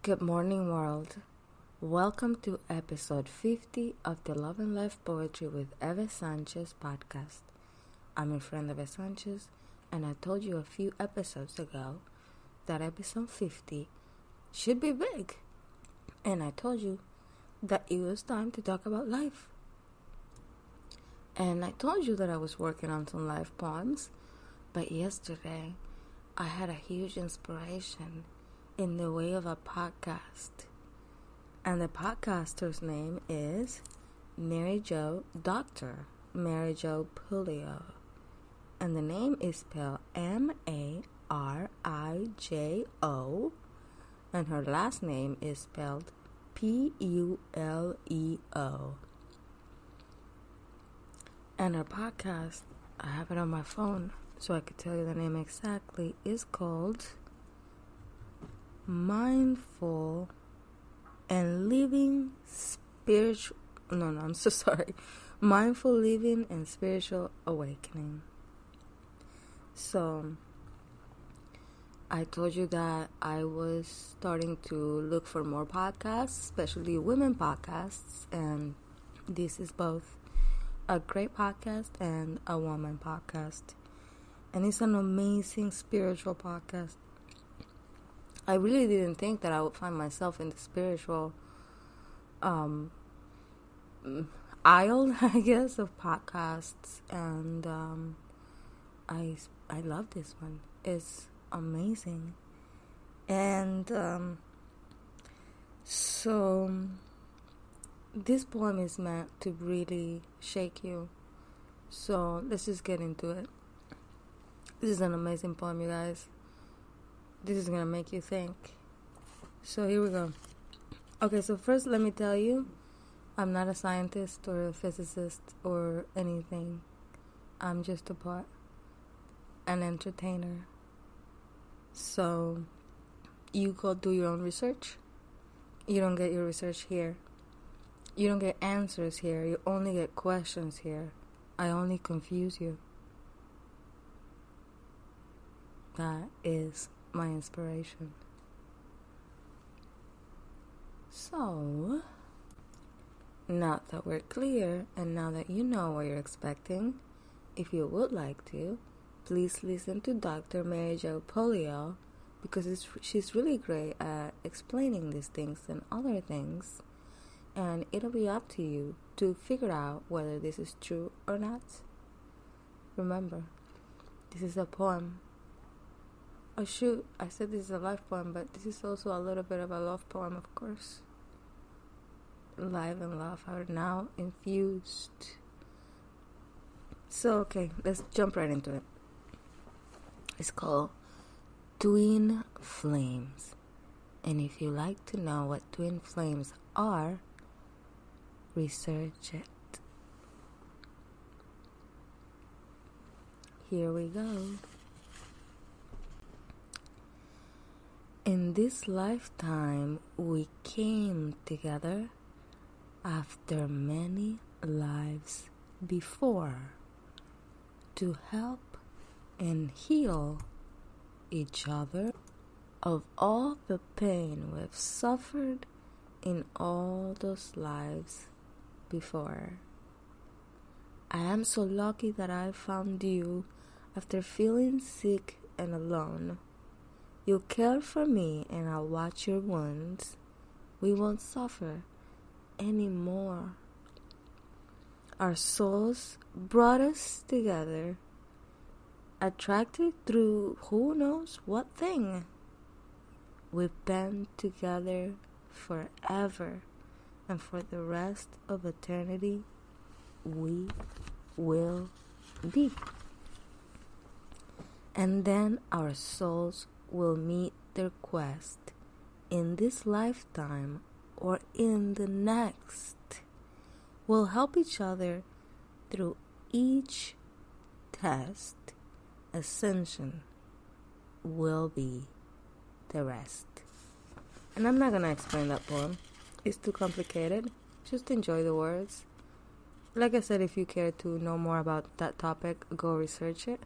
Good morning, world. Welcome to episode 50 of the Love and Life Poetry with Eve Sanchez podcast. I'm your friend Eve Sanchez, and I told you a few episodes ago that episode 50 should be big. And I told you that it was time to talk about life. And I told you that I was working on some life poems, but yesterday I had a huge inspiration in the way of a podcast. And the podcaster's name is Marijo, Dr. Marijo Puleo. And the name is spelled Marijo. And her last name is spelled Puleo. And her podcast, I have it on my phone so I could tell you the name exactly, is called Mindful and Living Spiritual... I'm so sorry. Mindful Living and Spiritual Awakening. So, I told you that I was starting to look for more podcasts, especially women podcasts, and this is both a great podcast and a woman podcast. And it's an amazing spiritual podcast. I really didn't think that I would find myself in the spiritual aisle, I guess, of podcasts. And I love this one. It's amazing. And so this poem is meant to really shake you. So let's just get into it. This is an amazing poem, you guys. This is going to make you think. So here we go. Okay, so first let me tell you, I'm not a scientist or a physicist or anything. I'm just a poet, an entertainer. So you go do your own research. You don't get your research here. You don't get answers here. You only get questions here. I only confuse you. That is my inspiration. So, now that we're clear and now that you know what you're expecting, if you would like to, please listen to Dr. Marijo Puleo, because she's really great at explaining these things and other things, and it'll be up to you to figure out whether this is true or not. Remember, this is a poem. Oh shoot, I said this is a life poem, but this is also a little bit of a love poem, of course. Life and love are now infused. So, okay, let's jump right into it. It's called Twin Flames. And if you like to know what twin flames are, research it. Here we go. In this lifetime, we came together after many lives before to help and heal each other of all the pain we've suffered in all those lives before. I am so lucky that I found you after feeling sick and alone. You care for me and I'll watch your wounds. We won't suffer anymore. Our souls brought us together, attracted through who knows what thing. We've been together forever, and for the rest of eternity, we will be. And then our souls will meet their quest in this lifetime or in the next. We'll help each other through each test. Ascension will be the rest. And I'm not gonna explain that poem. It's too complicated. Just enjoy the words. Like I said, if you care to know more about that topic, go research it.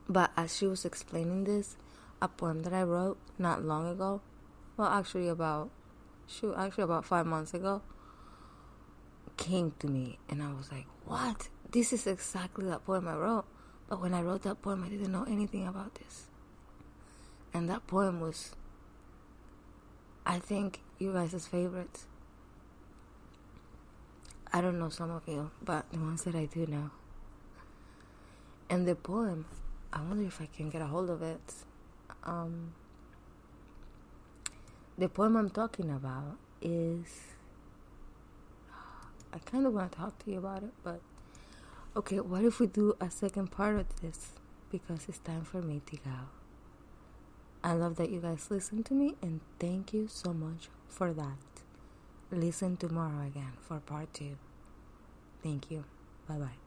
But as she was explaining this, a poem that I wrote not long ago. Well, actually about 5 months ago, came to me, and I was like, what? This is exactly that poem I wrote. But when I wrote that poem, I didn't know anything about this. And that poem was, I think, you guys' favorite. I don't know some of you, but the ones that I do know. And the poem, I wonder if I can get a hold of it. The poem I'm talking about is, I kind of want to talk to you about it, but okay, what if we do a second part of this? Because it's time for me to go. I love that you guys listen to me, and thank you so much for that. Listen tomorrow again for part 2. Thank you. Bye-bye.